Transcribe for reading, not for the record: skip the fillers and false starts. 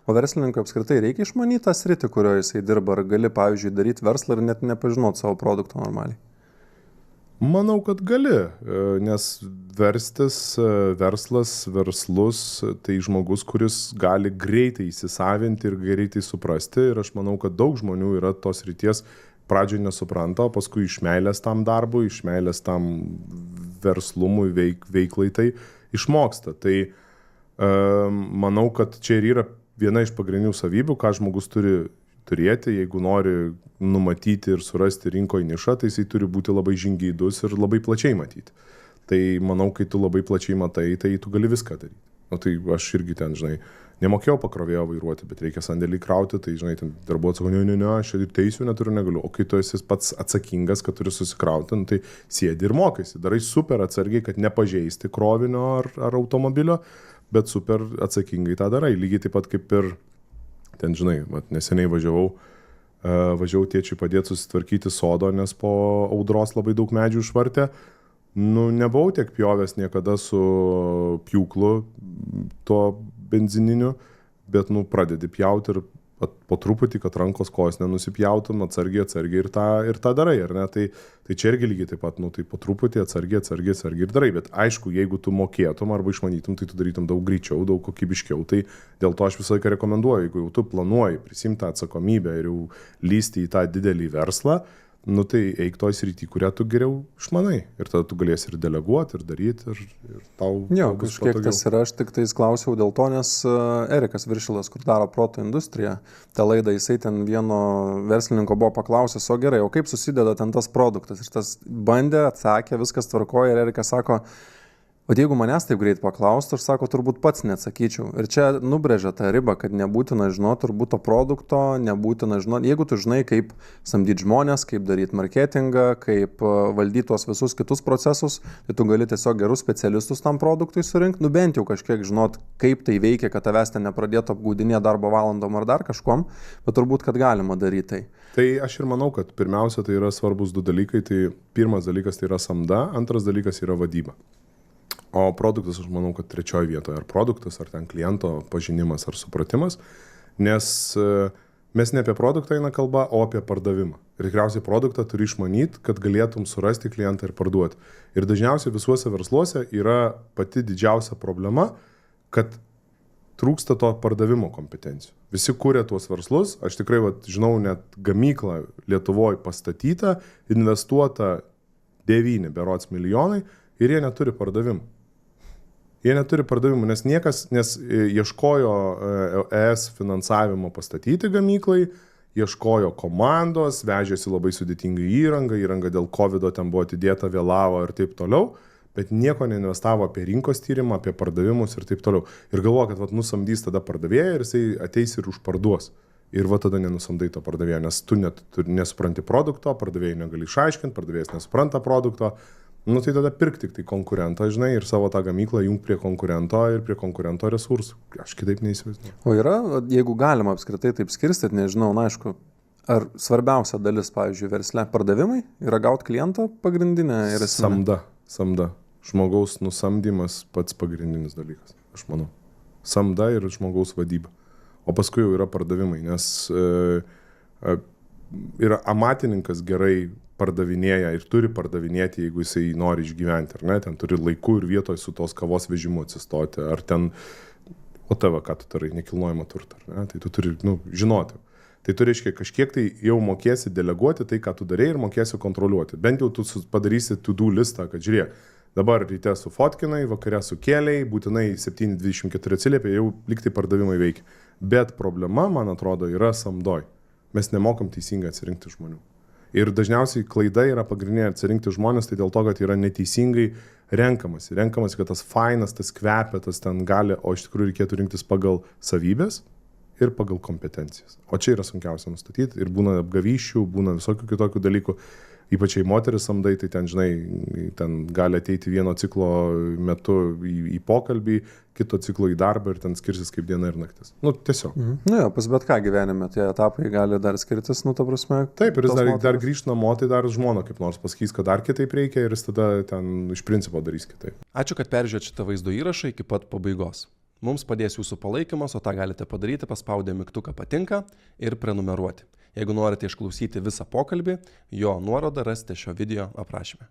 O verslininkui apskritai reikia išmanyti tą sritį, kurioje jisai dirba, ar gali, pavyzdžiui, daryti verslą ir net nepažinoti savo produkto normaliai? Manau, kad gali, nes verslus, tai žmogus, kuris gali greitai įsisavinti ir greitai suprasti. Ir aš manau, kad daug žmonių yra tos ryties pradžioje nesupranta, o paskui iš meilės tam darbui, iš meilės tam verslumui, veiklai tai išmoksta. Tai manau, kad čia ir yra viena iš pagrindinių savybių, ką žmogus turi turėti, jeigu nori numatyti ir surasti rinkoje nišą, tai jisai turi būti labai žingeidus ir labai plačiai matyti. Tai manau, kai tu labai plačiai matai, tai tu gali viską daryti. Nu, tai aš irgi ten, žinai, nemokėjau pakrovėjo vairuoti, bet reikia sandėlį krauti, tai, žinai, ten darbuotojas sako, ne, aš ir teisių neturiu, negaliu. O kai tu esi pats atsakingas, kad turi susikrauti, nu, tai sėdi ir mokaisi. Darai super atsargiai, kad nepažeisti krovinio ar automobilio, bet super atsakingai tą darai. Lygiai taip pat kaip ir ten, žinai, neseniai važiavau tėčiui padėti susitvarkyti sodo, nes po audros labai daug medžių išvartė. Nu, nebuvau tiek pjovęs niekada su pjūklu to benzininiu, bet, nu, pradedi pjauti ir po truputį, kad rankos kojos nenusipjautum, atsargiai ir tą darai, ar ne? Tai čia irgi lygiai taip pat, nu, tai po truputį atsargiai ir darai, bet aišku, jeigu tu mokėtum arba išmanytum, tai tu darytum daug greičiau, daug kokybiškiau, tai dėl to aš visą laiką rekomenduoju, jeigu jau tu planuoji prisimti tą atsakomybę ir jau lysti į tą didelį verslą, nu tai eik toj srity, kurią tu geriau išmanai. Ir tada tu galėsi ir deleguoti, ir daryti, ir tau bus kažkiek patogiau. Tas yra, aš tik tais klausiau dėl to, nes Erikas Viršilas, kur daro Proto industriją, tą laidą jisai ten vieno verslininko buvo paklausęs, o gerai, o kaip susideda ten tas produktas? Ir tas bandė, atsakė, viskas tvarkoja ir Erikas sako, o jeigu manęs taip greit paklaustų, aš sako, turbūt pats neatsakyčiau. Ir čia nubrėžia tą ribą, kad nebūtina žinoti turbūt to produkto, nebūtina žinoti, jeigu tu žinai, kaip samdyti žmonės, kaip daryti marketingą, kaip valdyti tuos visus kitus procesus, tai tu gali tiesiog gerus specialistus tam produktui surinkti, nu bent jau kažkiek žinot, kaip tai veikia, kad tavęs ten nepradėtų apgaudinėti darbo valandom ar dar kažkom, bet turbūt, kad galima daryti tai. Tai aš ir manau, kad pirmiausia tai yra svarbus du dalykai. Tai pirmas dalykas tai yra samda, antras dalykas yra vadyba. O produktas, aš manau, kad trečioje vietoje, ar produktas, ar ten kliento pažinimas, ar supratimas, nes mes ne apie produktą eina kalba, o apie pardavimą. Ir tikriausiai produktą turi išmanyti, kad galėtum surasti klientą ir parduoti. Ir dažniausiai visuose versluose yra pati didžiausia problema, kad trūksta to pardavimo kompetencijų. Visi kūrė tuos verslus, aš tikrai žinau, net gamyklą Lietuvoje pastatyta, investuota 9 berods milijonai ir jie neturi pardavimų. Jie neturi pardavimų, nes ieškojo ES finansavimo pastatyti gamyklai, ieškojo komandos, vežėsi labai sudėtingą įrangą dėl COVID ten buvo atidėta, vėlavo ir taip toliau, bet nieko neinvestavo apie rinkos tyrimą, apie pardavimus ir taip toliau. Ir galvoja, kad nusamdys tada pardavėją ir jisai ateis ir užparduos. Ir tada nenusamdai to pardavėjo, nes tu nesupranti produkto, pardavėjai negali išaiškinti, pardavėjas nesupranta produkto. Nu tai tada pirk tik tai konkurentą, žinai, ir savo tą gamyklą jung prie konkurento ir prie konkurento resursų. Aš kitaip neįsivaizduoju. O yra, jeigu galima apskritai taip skirstyti, nežinau, na aišku, ar svarbiausia dalis, pavyzdžiui, versle pardavimai yra gauti klientą pagrindinę ir esminę? Samda. Žmogaus nusamdymas pats pagrindinis dalykas, aš manau. Samda ir žmogaus vadyba. O paskui jau yra pardavimai, nes yra amatininkas gerai pardavinėja ir turi pardavinėti, jeigu jisai nori išgyventi, ar ne, ten turi laiku ir vietoje su tos kavos vežimu atsistoti, ar ten, o tavo, ką tu tarai, nekilnojamą turtą, ar ne, tai tu turi, žinoti. Tai tu reiškia kažkiek tai jau mokėsi deleguoti tai, ką tu darei ir mokėsi kontroliuoti. Bent jau tu padarysi to-do listą, kad žiūrėk, dabar ryte sufotkinai, vakare sukėliai, būtinai 7:24 atsiliepia, jau liktai pardavimai veikia. Bet problema, man atrodo, yra samdoj. Mes nemokam teisingai atsirinkti žmonių. Ir dažniausiai klaida yra pagrindinė atsirinkti žmonės, tai dėl to, kad yra neteisingai renkamasi. Renkamasi, kad tas fainas, tas kvepia, tas ten gali, o iš tikrųjų reikėtų rinktis pagal savybės ir pagal kompetencijas. O čia yra sunkiausia nustatyti ir būna apgavyščių, būna visokių kitokių dalykų. Ypač jei moteris samdai, tai ten, žinai, ten gali ateiti vieno ciklo metu į pokalbį, kito ciklo į darbą ir ten skirsis kaip diena ir naktis. Tiesiog. Pas bet ką gyvenime tie etapai gali dar skirtis, ta prasme. Taip, ir jis dar grįžt namo, tai dar žmona kaip nors pasakys, kad dar kitaip reikia ir jis tada ten iš principo darys kitaip. Ačiū, kad peržiūrėjote šitą vaizdo įrašą iki pat pabaigos. Mums padės jūsų palaikymas, o tą galite padaryti paspaudę mygtuką patinka ir prenumeruoti. Jeigu norite išklausyti visą pokalbį, jo nuorodą rasite šio video aprašyme.